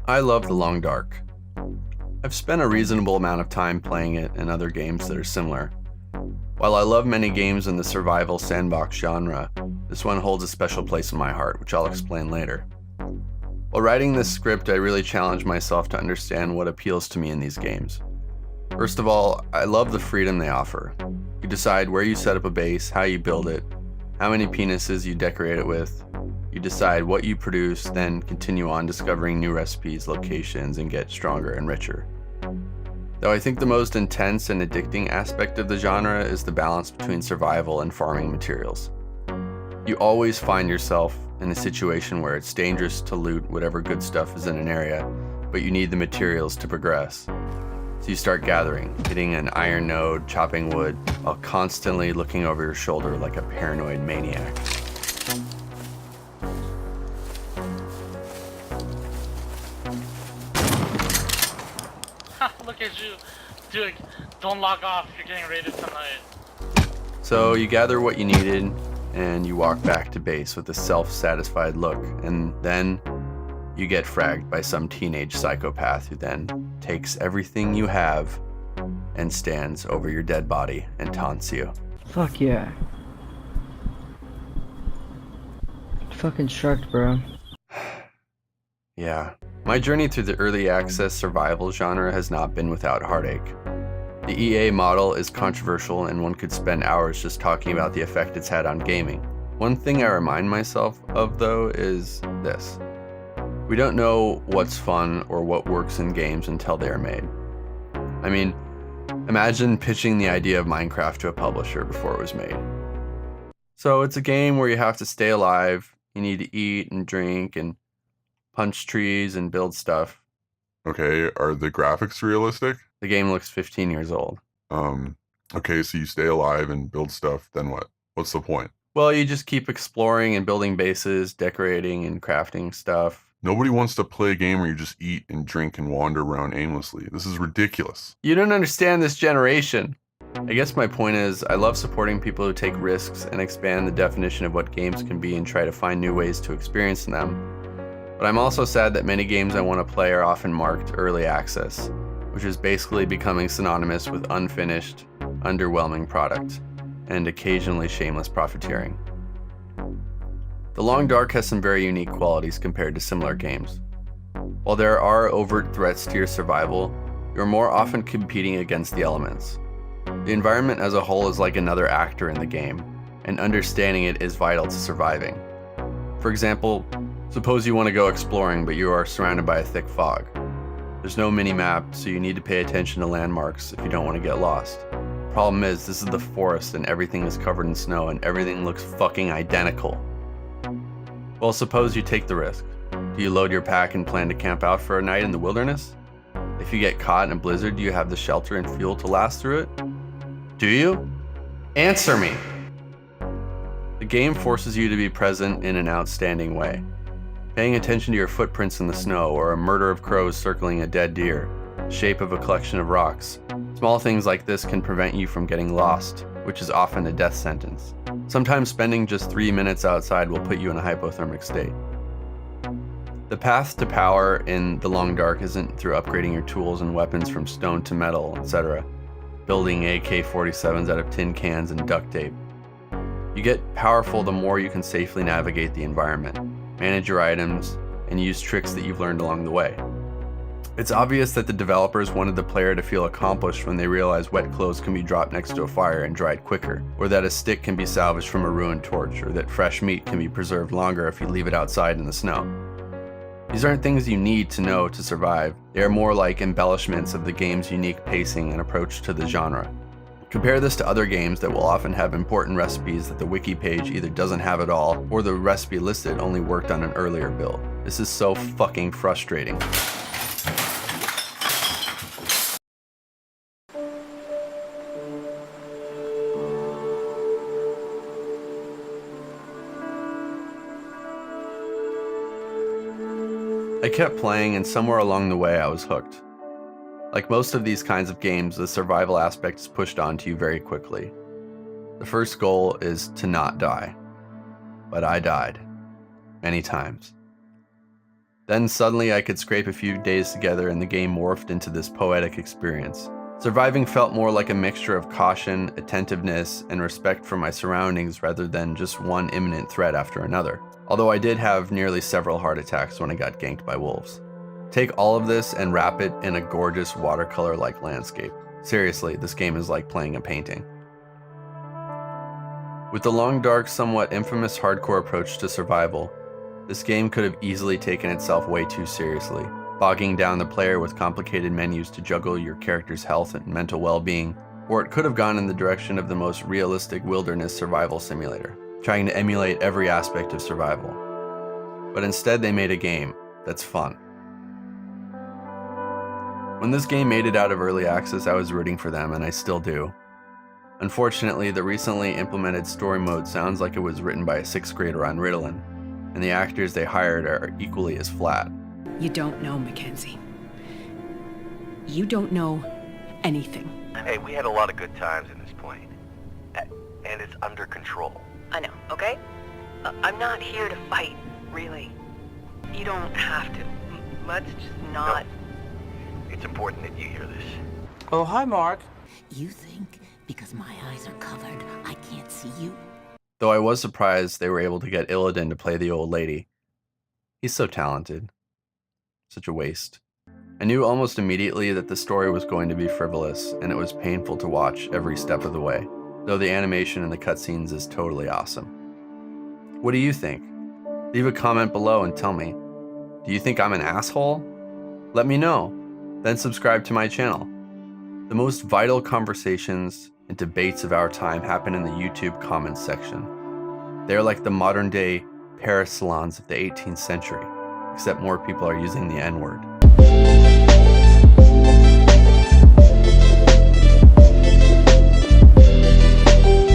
I love The Long Dark. I've spent a reasonable amount of time playing it and other games that are similar. While I love many games in the survival sandbox genre, this one holds a special place in my heart, which I'll explain later. While writing this script, I really challenged myself to understand what appeals to me in these games. First of all, I love the freedom they offer. You decide where you set up a base, how you build it, how many penises you decorate it with. You decide what you produce, then continue on discovering new recipes, locations, and get stronger and richer. Though I think the most intense and addicting aspect of the genre is the balance between survival and farming materials. You always find yourself in a situation where it's dangerous to loot whatever good stuff is in an area, but you need the materials to progress. So you start gathering, hitting an iron node, chopping wood, while constantly looking over your shoulder like a paranoid maniac. Look at you. Dude, don't log off. You're getting raided tonight. So you gather what you needed, and you walk back to base with a self-satisfied look, and then you get fragged by some teenage psychopath who then takes everything you have and stands over your dead body and taunts you. Fuck yeah. Fucking shark, bro. Yeah. My journey through the early access survival genre has not been without heartache. The EA model is controversial, and one could spend hours just talking about the effect it's had on gaming. One thing I remind myself of, though, is this. We don't know what's fun or what works in games until they are made. I mean, imagine pitching the idea of Minecraft to a publisher before it was made. So it's a game where you have to stay alive, you need to eat and drink and punch trees and build stuff. Okay, are the graphics realistic? The game looks 15 years old. Okay, so you stay alive and build stuff, then what? What's the point? Well, you just keep exploring and building bases, decorating and crafting stuff. Nobody wants to play a game where you just eat and drink and wander around aimlessly. This is ridiculous. You don't understand this generation. I guess my point is, I love supporting people who take risks and expand the definition of what games can be and try to find new ways to experience them. But I'm also sad that many games I want to play are often marked early access, which is basically becoming synonymous with unfinished, underwhelming product, and occasionally shameless profiteering. The Long Dark has some very unique qualities compared to similar games. While there are overt threats to your survival, you're more often competing against the elements. The environment as a whole is like another actor in the game, and understanding it is vital to surviving. For example, suppose you want to go exploring, but you are surrounded by a thick fog. There's no mini-map, so you need to pay attention to landmarks if you don't want to get lost. Problem is, this is the forest and everything is covered in snow and everything looks fucking identical. Well, suppose you take the risk. Do you load your pack and plan to camp out for a night in the wilderness? If you get caught in a blizzard, do you have the shelter and fuel to last through it? Do you? Answer me! The game forces you to be present in an outstanding way. Paying attention to your footprints in the snow, or a murder of crows circling a dead deer, the shape of a collection of rocks. Small things like this can prevent you from getting lost, which is often a death sentence. Sometimes spending just 3 minutes outside will put you in a hypothermic state. The path to power in The Long Dark isn't through upgrading your tools and weapons from stone to metal, etc., building AK-47s out of tin cans and duct tape. You get powerful the more you can safely navigate the environment, manage your items, and use tricks that you've learned along the way. It's obvious that the developers wanted the player to feel accomplished when they realized wet clothes can be dropped next to a fire and dried quicker, or that a stick can be salvaged from a ruined torch, or that fresh meat can be preserved longer if you leave it outside in the snow. These aren't things you need to know to survive. They are more like embellishments of the game's unique pacing and approach to the genre. Compare this to other games that will often have important recipes that the wiki page either doesn't have at all, or the recipe listed only worked on an earlier build. This is so fucking frustrating. I kept playing, and somewhere along the way I was hooked. Like most of these kinds of games, the survival aspect is pushed onto you very quickly. The first goal is to not die. But I died. Many times. Then suddenly I could scrape a few days together and the game morphed into this poetic experience. Surviving felt more like a mixture of caution, attentiveness, and respect for my surroundings rather than just one imminent threat after another. Although I did have nearly several heart attacks when I got ganked by wolves. Take all of this and wrap it in a gorgeous watercolor-like landscape. Seriously, this game is like playing a painting. With the long, dark, somewhat infamous hardcore approach to survival, this game could have easily taken itself way too seriously, bogging down the player with complicated menus to juggle your character's health and mental well-being, or it could have gone in the direction of the most realistic wilderness survival simulator, trying to emulate every aspect of survival. But instead they made a game that's fun. When this game made it out of early access, I was rooting for them, and I still do. Unfortunately, the recently implemented story mode sounds like it was written by a 6th grader on Ritalin, and the actors they hired are equally as flat. You don't know, Mackenzie. You don't know anything. Hey, we had a lot of good times in this plane. And it's under control. I know, okay? I'm not here to fight, really. You don't have to. Let's just not... No. It's important that you hear this. Oh, hi, Mark. You think because my eyes are covered, I can't see you? Though I was surprised they were able to get Illidan to play the old lady. He's so talented. Such a waste. I knew almost immediately that the story was going to be frivolous, and it was painful to watch every step of the way, though the animation in the cutscenes is totally awesome. What do you think? Leave a comment below and tell me. Do you think I'm an asshole? Let me know. Then subscribe to my channel. The most vital conversations and debates of our time happen in the YouTube comments section. They are like the modern day Paris salons of the 18th century, except more people are using the N-word.